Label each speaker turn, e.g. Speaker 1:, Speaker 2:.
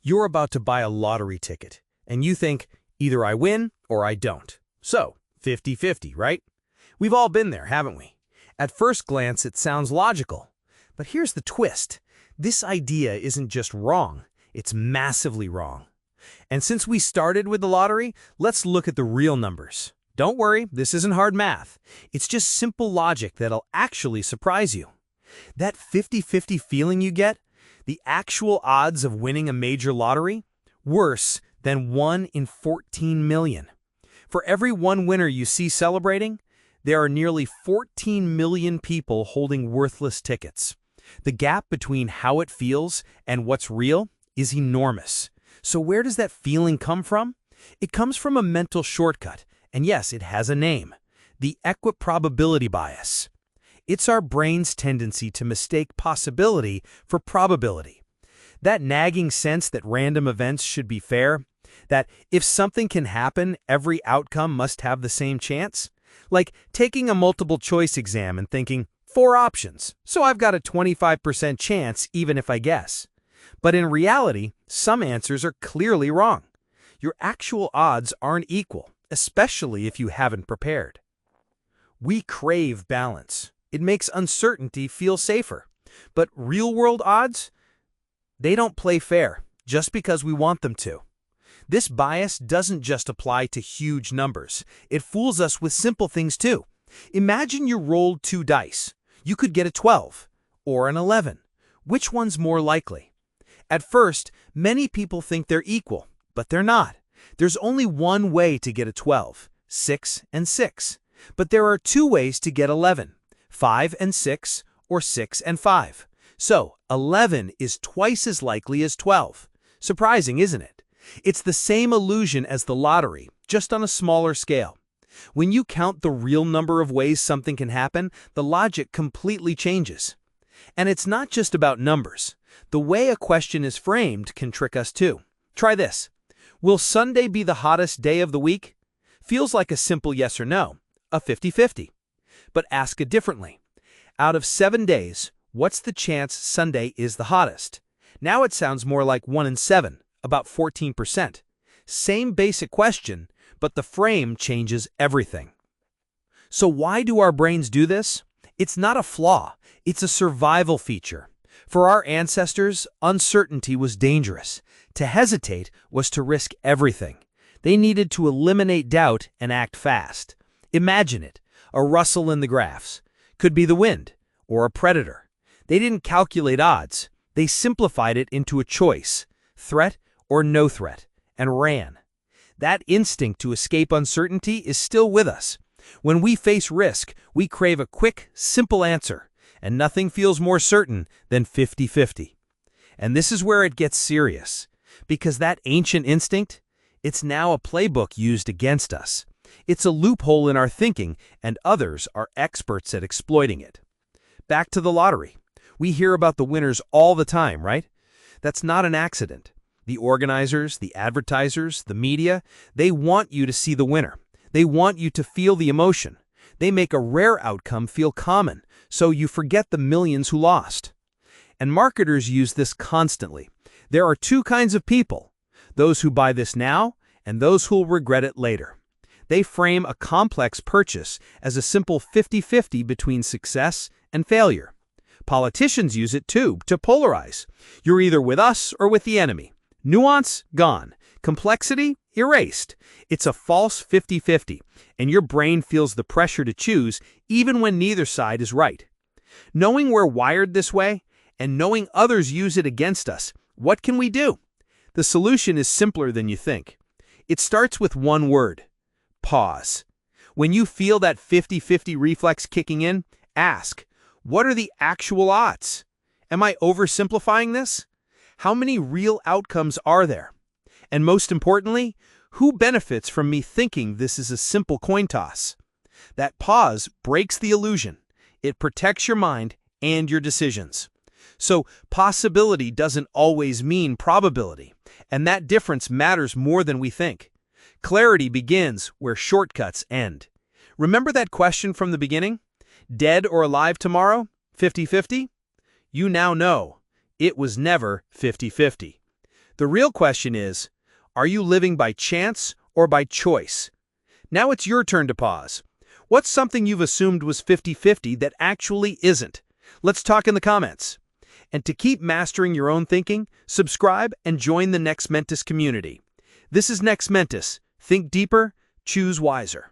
Speaker 1: You're about to buy a lottery ticket, and you think, either I win or I don't. So, 50-50, right? We've all been there, haven't we? At first glance, it sounds logical. But here's the twist. This idea isn't just wrong, it's massively wrong. And since we started with the lottery, let's look at the real numbers. Don't worry, this isn't hard math. It's just simple logic that'll actually surprise you. That 50-50 feeling you get, the actual odds of winning a major lottery, worse than 1 in 14 million. For every one winner you see celebrating, there are nearly 14 million people holding worthless tickets. The gap between how it feels and what's real is enormous. So where does that feeling come from? It comes from a mental shortcut, and yes, it has a name: the Equiprobability Bias. It's our brain's tendency to mistake possibility for probability. That nagging sense that random events should be fair, that if something can happen, every outcome must have the same chance. Like taking a multiple-choice exam and thinking, 4 options, so I've got a 25% chance even if I guess. But in reality, some answers are clearly wrong. Your actual odds aren't equal, especially if you haven't prepared. We crave balance. It makes uncertainty feel safer. But real-world odds? They don't play fair just because we want them to. This bias doesn't just apply to huge numbers. It fools us with simple things too. Imagine you rolled 2 dice. You could get a 12 or an 11. Which one's more likely? At first, many people think they're equal, but they're not. There's only one way to get a 12, 6 and 6. But there are 2 ways to get 11, 5 and 6 or 6 and 5. So 11 is twice as likely as 12. Surprising, isn't it? It's the same illusion as the lottery, just on a smaller scale. When you count the real number of ways something can happen, the logic completely changes. And it's not just about numbers. The way a question is framed can trick us too. Try this. Will Sunday be the hottest day of the week? Feels like a simple yes or no, a 50-50. But ask it differently. Out of 7 days, what's the chance Sunday is the hottest? Now it sounds more like 1 in 7, about 14%. Same basic question, but the frame changes everything. So why do our brains do this? It's not a flaw, it's a survival feature. For our ancestors, uncertainty was dangerous. To hesitate was to risk everything. They needed to eliminate doubt and act fast. Imagine it, a rustle in the grass. Could be the wind or a predator. They didn't calculate odds. They simplified it into a choice, threat or no threat, and ran. That instinct to escape uncertainty is still with us. When we face risk, we crave a quick, simple answer, and nothing feels more certain than 50-50. And this is where it gets serious, because that ancient instinct, it's now a playbook used against us. It's a loophole in our thinking, and others are experts at exploiting it. Back to the lottery. We hear about the winners all the time, right? That's not an accident. The organizers, the advertisers, the media, they want you to see the winner. They want you to feel the emotion. They make a rare outcome feel common, so you forget the millions who lost. And marketers use this constantly. There are 2 kinds of people, those who buy this now and those who will regret it later. They frame a complex purchase as a simple 50-50 between success and failure. Politicians use it too, to polarize. You're either with us or with the enemy. Nuance, gone. Complexity, erased. It's a false 50-50, and your brain feels the pressure to choose even when neither side is right. Knowing we're wired this way, and knowing others use it against us, what can we do? The solution is simpler than you think. It starts with one word: pause. When you feel that 50-50 reflex kicking in, ask, what are the actual odds? Am I oversimplifying this? How many real outcomes are there? And most importantly, who benefits from me thinking this is a simple coin toss? That pause breaks the illusion. It protects your mind and your decisions. So possibility doesn't always mean probability, and that difference matters more than we think. Clarity begins where shortcuts end. Remember that question from the beginning? Dead or alive tomorrow? 50-50? You now know. It was never 50-50. The real question is, are you living by chance or by choice? Now it's your turn to pause. What's something you've assumed was 50-50 that actually isn't? Let's talk in the comments. And to keep mastering your own thinking, subscribe and join the Nexmentis community. This is Nexmentis. Think deeper, choose wiser.